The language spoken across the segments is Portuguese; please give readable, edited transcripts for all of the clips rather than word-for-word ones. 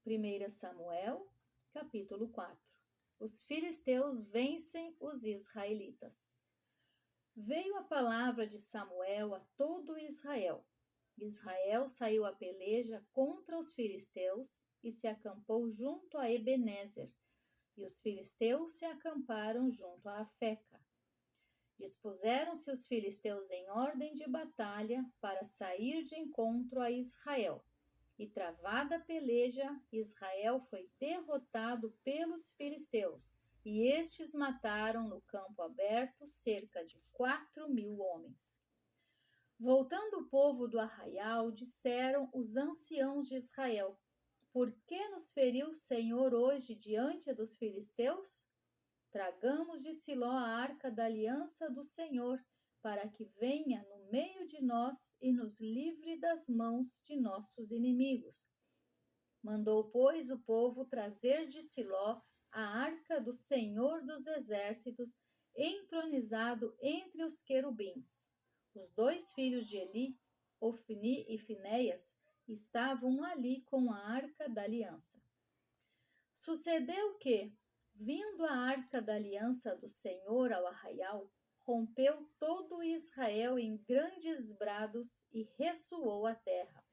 1 Samuel, capítulo 4. Os filisteus vencem os israelitas. Veio a palavra de Samuel a todo Israel. Israel saiu à peleja contra os filisteus e se acampou junto a Ebenezer, e os filisteus se acamparam junto a Afeca. Dispuseram-se os filisteus em ordem de batalha para sair de encontro a Israel. E travada a peleja, Israel foi derrotado pelos filisteus, e estes mataram no campo aberto cerca de 4.000 homens. Voltando o povo do arraial, disseram os anciãos de Israel: Por que nos feriu o Senhor hoje diante dos filisteus? Tragamos de Siló a arca da aliança do Senhor, para que venha no meio de nós e nos livre das mãos de nossos inimigos. Mandou, pois, o povo trazer de Siló a arca do Senhor dos exércitos, entronizado entre os querubins. Os 2 filhos de Eli, Ofni e Finéias, estavam ali com a arca da aliança. Sucedeu que, vindo a arca da aliança do Senhor ao arraial, rompeu todo Israel em grandes brados e ressoou a terra.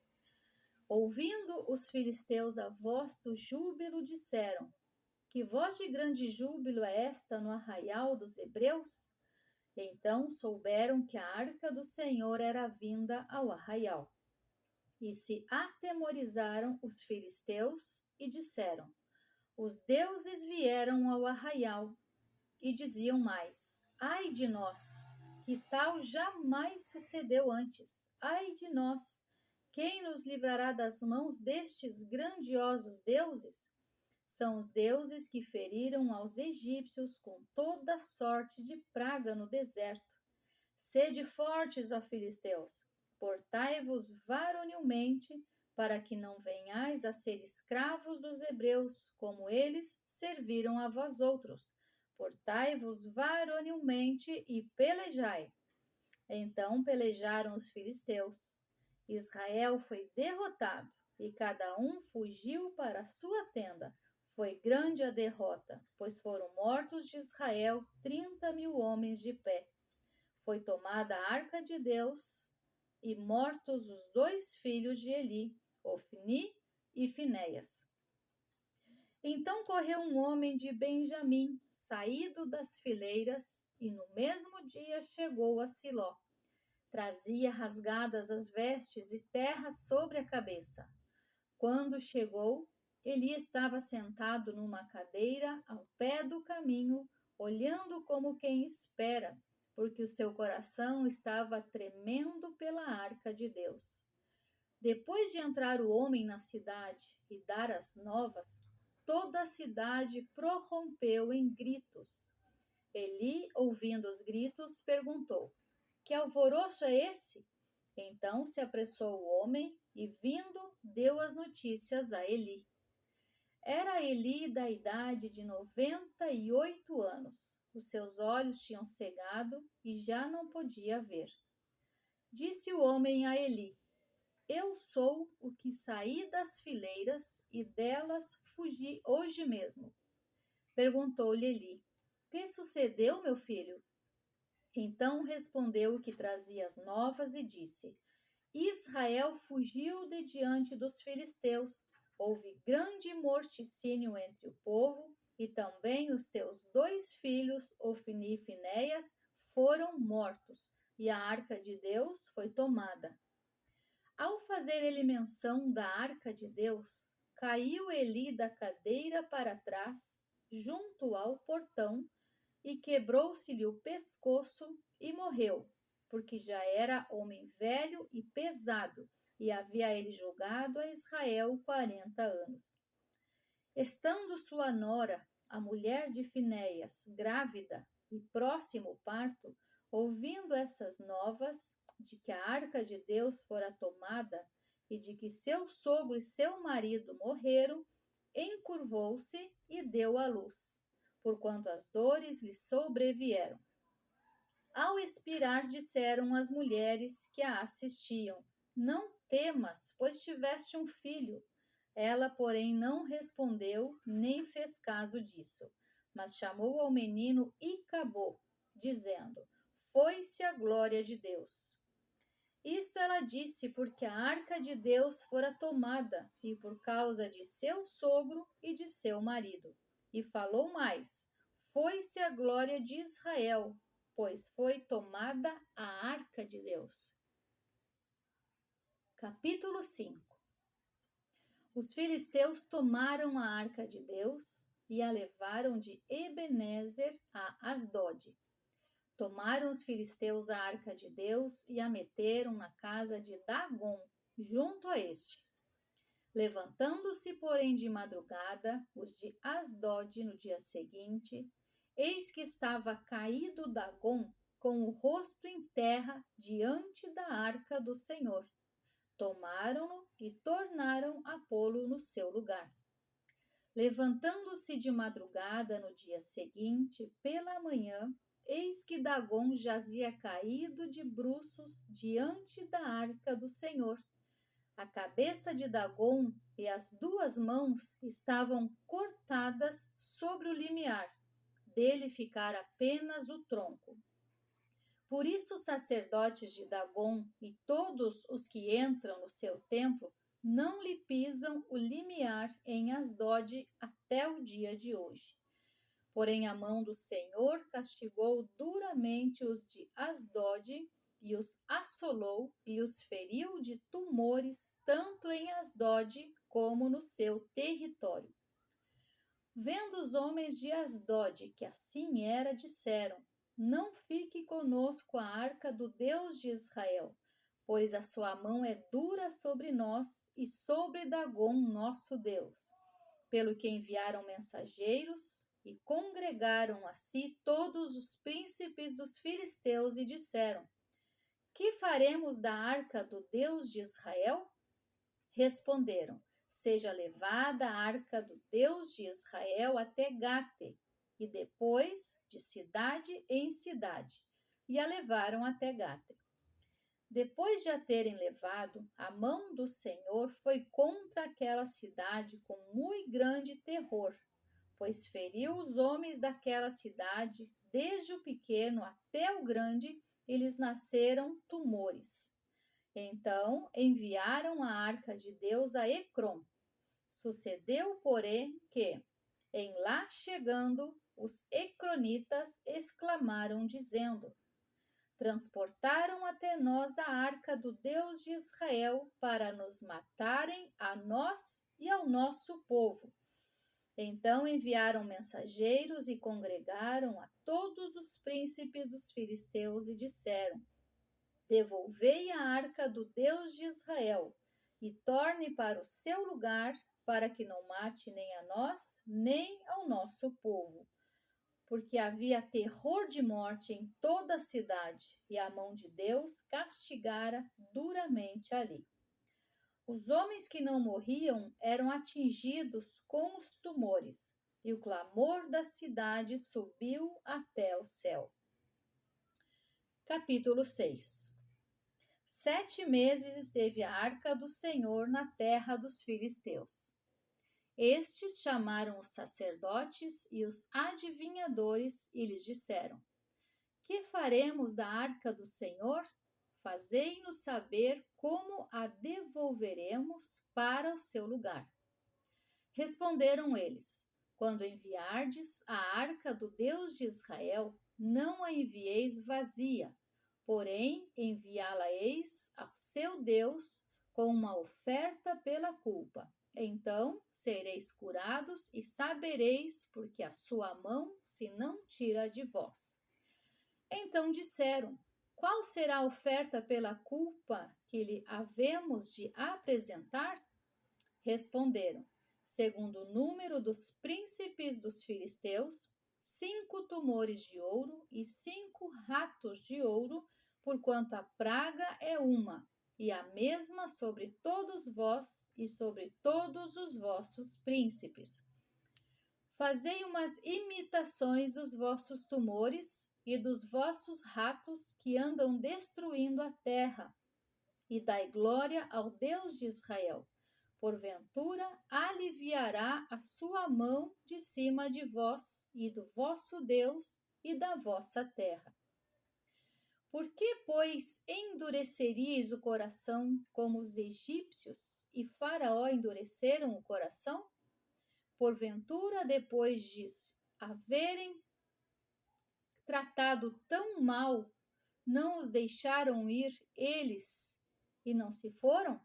Ouvindo os filisteus a voz do júbilo, disseram: Que voz de grande júbilo é esta no arraial dos hebreus? Então souberam que a arca do Senhor era vinda ao arraial. E se atemorizaram os filisteus e disseram: Os deuses vieram ao arraial. E diziam mais: Ai de nós, que tal jamais sucedeu antes. Ai de nós, quem nos livrará das mãos destes grandiosos deuses? São os deuses que feriram aos egípcios com toda sorte de praga no deserto. Sede fortes, ó filisteus, portai-vos varonilmente, para que não venhais a ser escravos dos hebreus, como eles serviram a vós outros. Portai-vos varonilmente e pelejai. Então pelejaram os filisteus. Israel foi derrotado, e cada um fugiu para a sua tenda. Foi grande a derrota, pois foram mortos de Israel 30.000 homens de pé. Foi tomada a arca de Deus, e mortos os 2 filhos de Eli, Ofni e Finéias. Então correu um homem de Benjamim, saído das fileiras, e no mesmo dia chegou a Siló. Trazia rasgadas as vestes e terra sobre a cabeça. Quando chegou, Eli estava sentado numa cadeira ao pé do caminho, olhando como quem espera, porque o seu coração estava tremendo pela arca de Deus. Depois de entrar o homem na cidade e dar as novas, toda a cidade prorrompeu em gritos. Eli, ouvindo os gritos, perguntou: Que alvoroço é esse? Então se apressou o homem e, vindo, deu as notícias a Eli. Era Eli da idade de 98 anos. Os seus olhos tinham cegado e já não podia ver. Disse o homem a Eli: Eu sou o que saí das fileiras e delas fugi hoje mesmo. Perguntou-lhe Eli: Que sucedeu, meu filho? Então respondeu o que trazia as novas e disse: Israel fugiu de diante dos filisteus. Houve grande morticínio entre o povo, e também os teus 2 filhos, Ofni e Finéias, foram mortos, e a arca de Deus foi tomada. Ao fazer ele menção da arca de Deus, caiu Eli da cadeira para trás, junto ao portão, e quebrou-se-lhe o pescoço e morreu, porque já era homem velho e pesado, e havia ele julgado a Israel 40 anos. Estando sua nora, a mulher de Finéias, grávida e próximo ao parto, ouvindo essas novas de que a arca de Deus fora tomada e de que seu sogro e seu marido morreram, encurvou-se e deu à luz, porquanto as dores lhe sobrevieram. Ao expirar, disseram as mulheres que a assistiam: Não temas, pois tiveste um filho. Ela, porém, não respondeu nem fez caso disso, mas chamou ao menino Icabô, dizendo: Foi-se a glória de Deus. Isto ela disse porque a arca de Deus fora tomada, e por causa de seu sogro e de seu marido. E falou mais: Foi-se a glória de Israel, pois foi tomada a arca de Deus. Capítulo 5. Os filisteus tomaram a arca de Deus e a levaram de Ebenezer a Asdod. Tomaram os filisteus a arca de Deus e a meteram na casa de Dagom, junto a este. Levantando-se, porém, de madrugada, os de Asdod no dia seguinte, eis que estava caído Dagom com o rosto em terra diante da arca do Senhor. Tomaram-no e tornaram a pô-lo no seu lugar. Levantando-se de madrugada no dia seguinte, pela manhã, eis que Dagom jazia caído de bruços diante da arca do Senhor. A cabeça de Dagom e as duas mãos estavam cortadas sobre o limiar. Dele ficara apenas o tronco. Por isso os sacerdotes de Dagom e todos os que entram no seu templo não lhe pisam o limiar em Asdod até o dia de hoje. Porém a mão do Senhor castigou duramente os de Asdod e os assolou e os feriu de tumores tanto em Asdod como no seu território. Vendo os homens de Asdod que assim era, disseram: Não fique conosco a arca do Deus de Israel, pois a sua mão é dura sobre nós e sobre Dagom, nosso Deus. Pelo que enviaram mensageiros e congregaram a si todos os príncipes dos filisteus e disseram: Que faremos da arca do Deus de Israel? Responderam: Seja levada a arca do Deus de Israel até Gate, e depois de cidade em cidade. E a levaram até Gate. Depois de a terem levado, a mão do Senhor foi contra aquela cidade com muito grande terror, pois feriu os homens daquela cidade, desde o pequeno até o grande, e lhes nasceram tumores. Então enviaram a arca de Deus a Ecrom. Sucedeu, porém, que, em lá chegando, os ecronitas exclamaram, dizendo: Transportaram até nós a arca do Deus de Israel para nos matarem a nós e ao nosso povo. Então enviaram mensageiros e congregaram a todos os príncipes dos filisteus e disseram: Devolvei a arca do Deus de Israel e torne para o seu lugar, para que não mate nem a nós, nem ao nosso povo. Porque havia terror de morte em toda a cidade, e a mão de Deus castigara duramente ali. Os homens que não morriam eram atingidos com os tumores, e o clamor da cidade subiu até o céu. Capítulo 6. 7 meses esteve a arca do Senhor na terra dos filisteus. Estes chamaram os sacerdotes e os adivinhadores e lhes disseram: Que faremos da arca do Senhor? Fazei-nos saber como a devolveremos para o seu lugar. Responderam eles: Quando enviardes a arca do Deus de Israel, não a envieis vazia, porém enviá-la-eis ao seu Deus com uma oferta pela culpa. Então sereis curados e sabereis porque a sua mão se não tira de vós. Então disseram: Qual será a oferta pela culpa que lhe havemos de apresentar? Responderam: Segundo o número dos príncipes dos filisteus, 5 tumores de ouro e 5 ratos de ouro, porquanto a praga é uma, e a mesma sobre todos vós e sobre todos os vossos príncipes. Fazei umas imitações dos vossos tumores e dos vossos ratos que andam destruindo a terra, e dai glória ao Deus de Israel, porventura aliviará a sua mão de cima de vós e do vosso Deus e da vossa terra. Por que, pois, endureceríeis o coração como os egípcios e Faraó endureceram o coração? Porventura, depois de haverem tratado tão mal, não os deixaram ir eles e não se foram?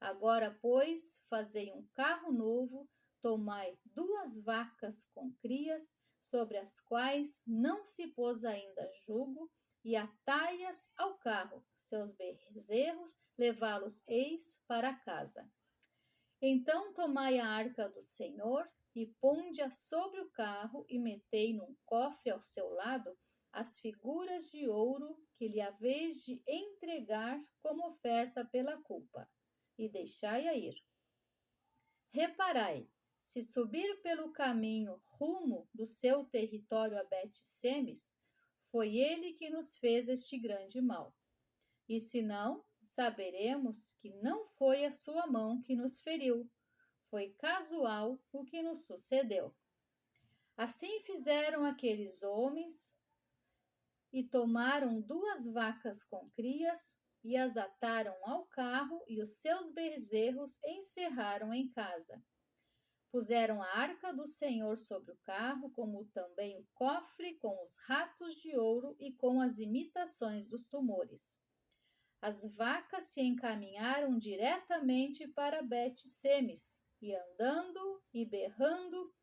Agora, pois, fazei um carro novo, tomai 2 vacas com crias, sobre as quais não se pôs ainda jugo, e atai-as ao carro, seus bezerros, levá-los-eis para casa. Então tomai a arca do Senhor, e ponde-a sobre o carro, e metei num cofre ao seu lado as figuras de ouro que lhe haveis de entregar como oferta pela culpa, e deixai-a ir. Reparai, se subir pelo caminho rumo do seu território a Bet-Semes, foi ele que nos fez este grande mal. E se não, saberemos que não foi a sua mão que nos feriu, foi casual o que nos sucedeu. Assim fizeram aqueles homens e tomaram 2 vacas com crias e as ataram ao carro e os seus bezerros encerraram em casa. Puseram a arca do Senhor sobre o carro, como também o cofre com os ratos de ouro e com as imitações dos tumores. As vacas se encaminharam diretamente para Bet-Semes, e andando e berrando,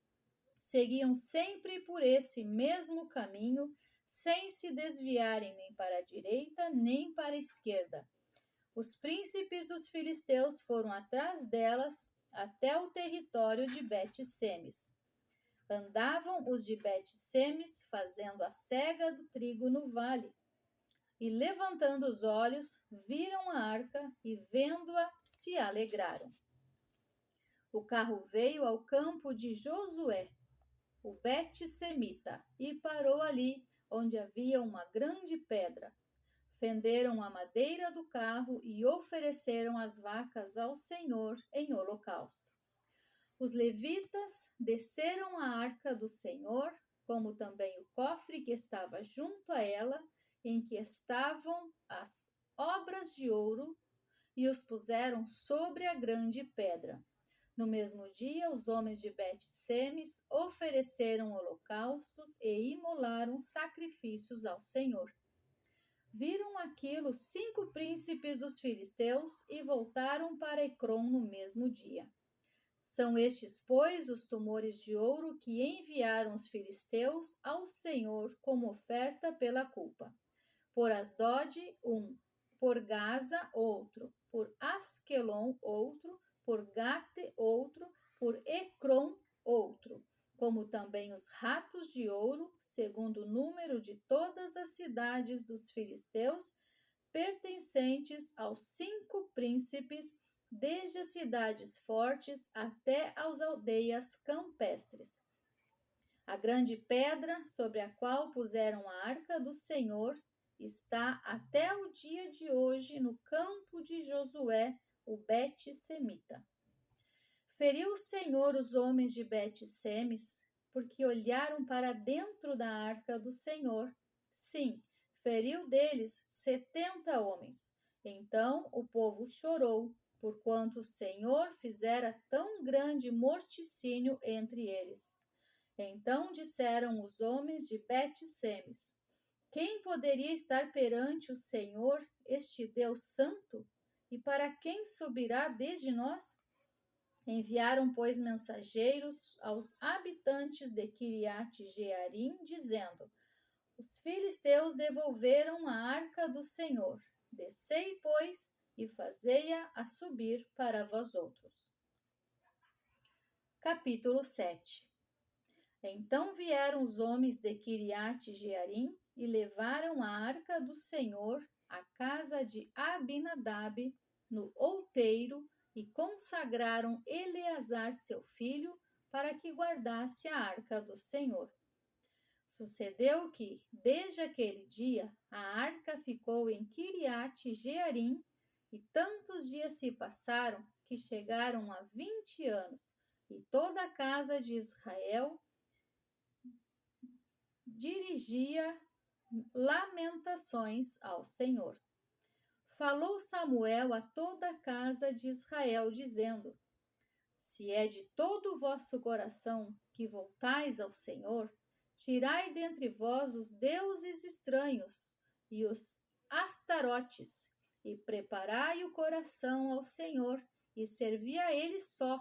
seguiam sempre por esse mesmo caminho, sem se desviarem nem para a direita nem para a esquerda. Os príncipes dos filisteus foram atrás delas até o território de Bet-Semes. Andavam os de Bet-Semes fazendo a cega do trigo no vale. E levantando os olhos, viram a arca e, vendo-a, se alegraram. O carro veio ao campo de Josué, o Bet-Semita, e parou ali, onde havia uma grande pedra. Fenderam a madeira do carro e ofereceram as vacas ao Senhor em holocausto. Os levitas desceram a arca do Senhor, como também o cofre que estava junto a ela, em que estavam as obras de ouro, e os puseram sobre a grande pedra. No mesmo dia, os homens de Bet-Semes ofereceram holocaustos e imolaram sacrifícios ao Senhor. Viram aquilo 5 príncipes dos filisteus e voltaram para Ecrom no mesmo dia. São estes, pois, os tumores de ouro que enviaram os filisteus ao Senhor como oferta pela culpa. Por Asdode, 1, por Gaza, outro, por Asquelon, outro, por Gate, outro, por Ecrom, outro, como também os ratos de ouro, segundo o número de todas as cidades dos filisteus, pertencentes aos 5 príncipes, desde as cidades fortes até as aldeias campestres. A grande pedra sobre a qual puseram a arca do Senhor está até o dia de hoje no campo de Josué, o Bet-Semita. Feriu o Senhor os homens de Bet-Semes, porque olharam para dentro da arca do Senhor. Sim, feriu deles 70 homens. Então o povo chorou, porquanto o Senhor fizera tão grande morticínio entre eles. Então disseram os homens de Bet-Semes: quem poderia estar perante o Senhor, este Deus santo? E para quem subirá desde nós? Enviaram, pois, mensageiros aos habitantes de Quiriate-Jearim, dizendo: os filisteus devolveram a arca do Senhor. Descei, pois, e fazei-a a subir para vós outros. Capítulo 7. Então vieram os homens de Quiriate-Jearim e levaram a arca do Senhor à casa de Abinadab, no outeiro, e consagraram Eleazar, seu filho, para que guardasse a arca do Senhor. Sucedeu que, desde aquele dia, a arca ficou em Quiriate-Jearim, e tantos dias se passaram que chegaram a 20 anos, e toda a casa de Israel dirigia lamentações ao Senhor. Falou Samuel a toda a casa de Israel, dizendo: Se é de todo o vosso coração que voltais ao Senhor, tirai dentre vós os deuses estranhos e os astarotes, e preparai o coração ao Senhor, e servi a ele só,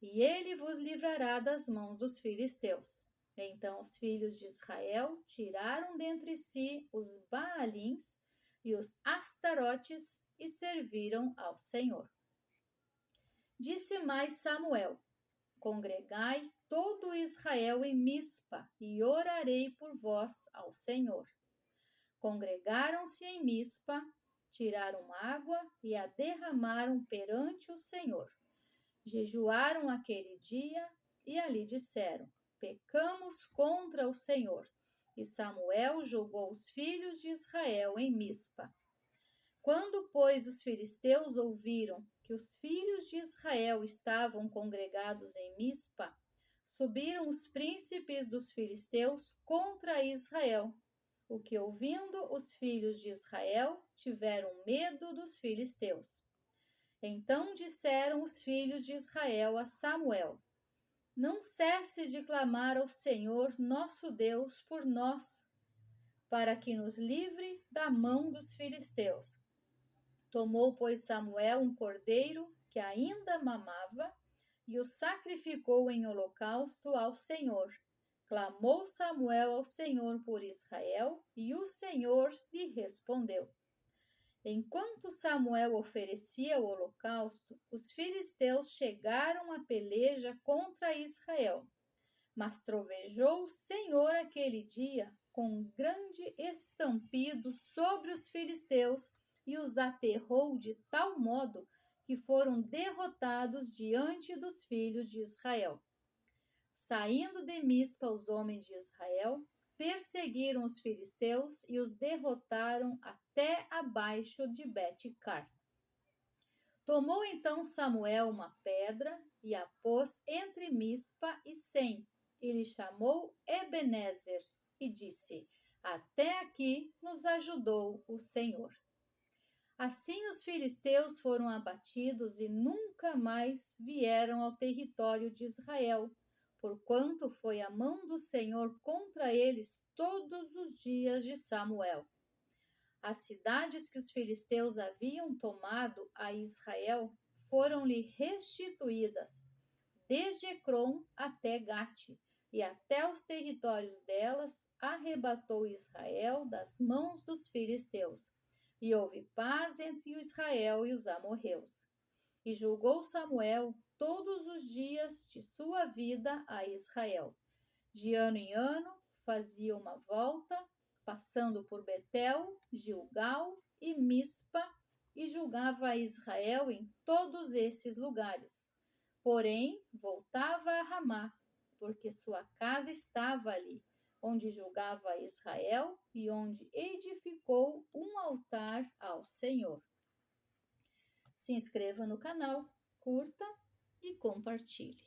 e ele vos livrará das mãos dos filisteus. Então os filhos de Israel tiraram dentre si os Baalins e os Astarotes e serviram ao Senhor. Disse mais Samuel: Congregai todo Israel em Mispa, e orarei por vós ao Senhor. Congregaram-se em Mispa, tiraram água e a derramaram perante o Senhor. Jejuaram aquele dia e ali disseram: Pecamos contra o Senhor. E Samuel julgou os filhos de Israel em Mispa. Quando, pois, os filisteus ouviram que os filhos de Israel estavam congregados em Mispa, subiram os príncipes dos filisteus contra Israel. O que, ouvindo os filhos de Israel, tiveram medo dos filisteus. Então disseram os filhos de Israel a Samuel: Não cesse de clamar ao Senhor nosso Deus por nós, para que nos livre da mão dos filisteus. Tomou, pois, Samuel um cordeiro que ainda mamava e o sacrificou em holocausto ao Senhor. Clamou Samuel ao Senhor por Israel, e o Senhor lhe respondeu. Enquanto Samuel oferecia o holocausto, os filisteus chegaram à peleja contra Israel. Mas trovejou o Senhor aquele dia com um grande estampido sobre os filisteus e os aterrou de tal modo que foram derrotados diante dos filhos de Israel. Saindo de Mispa os homens de Israel, perseguiram os filisteus e os derrotaram até abaixo de Bet-car. Tomou então Samuel uma pedra e a pôs entre Mispa e Sem, e lhe chamou Ebenezer, e disse: Até aqui nos ajudou o Senhor. Assim os filisteus foram abatidos e nunca mais vieram ao território de Israel, porquanto foi a mão do Senhor contra eles todos os dias de Samuel. As cidades que os filisteus haviam tomado a Israel foram-lhe restituídas, desde Ecrom até Gate, e até os territórios delas arrebatou Israel das mãos dos filisteus. E houve paz entre Israel e os amorreus. E julgou Samuel todos os dias de sua vida a Israel. De ano em ano fazia uma volta, passando por Betel, Gilgal e Mispa, e julgava a Israel em todos esses lugares. Porém, voltava a Ramá, porque sua casa estava ali, onde julgava a Israel e onde edificou um altar ao Senhor. Se inscreva no canal, curta e compartilhe.